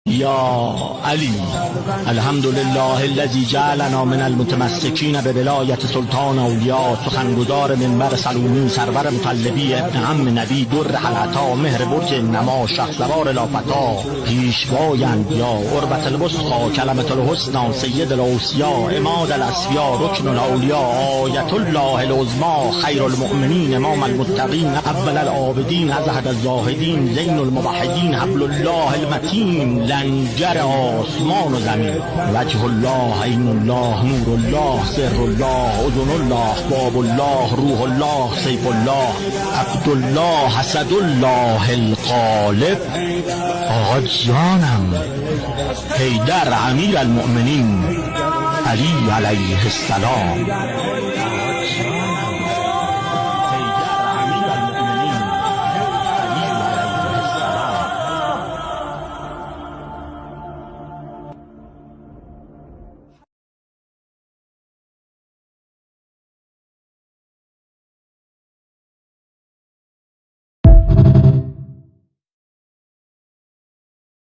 یا علی الحمد لله الذي جعلنا من المتمسکین به ولایت سلطان اولیاء، سخنگزار منبر سلومی، سرور مطلبی، ابن عم نبی، در حلعتا، مهر برج نما، شخصوار لافتا، پیشوایند یا عربت الوسطی، کلمة الحسنی، سید الاوصیا، عماد الاصفیا، رکن الاولیاء، آیت الله العظمی، خیر المؤمنین، امام المتقین، اول العابدین، ازهد الزاهدین، زین الموحدین، حبل الله المتین، لنگر آسمان و زمین، وجه الله، عین الله، نور الله، سر الله، اذن الله، باب الله، روح الله، سیف الله، عبدالله، حسد الله الغالب، آقا جانم حیدر امیر المؤمنین علی علیه السلام.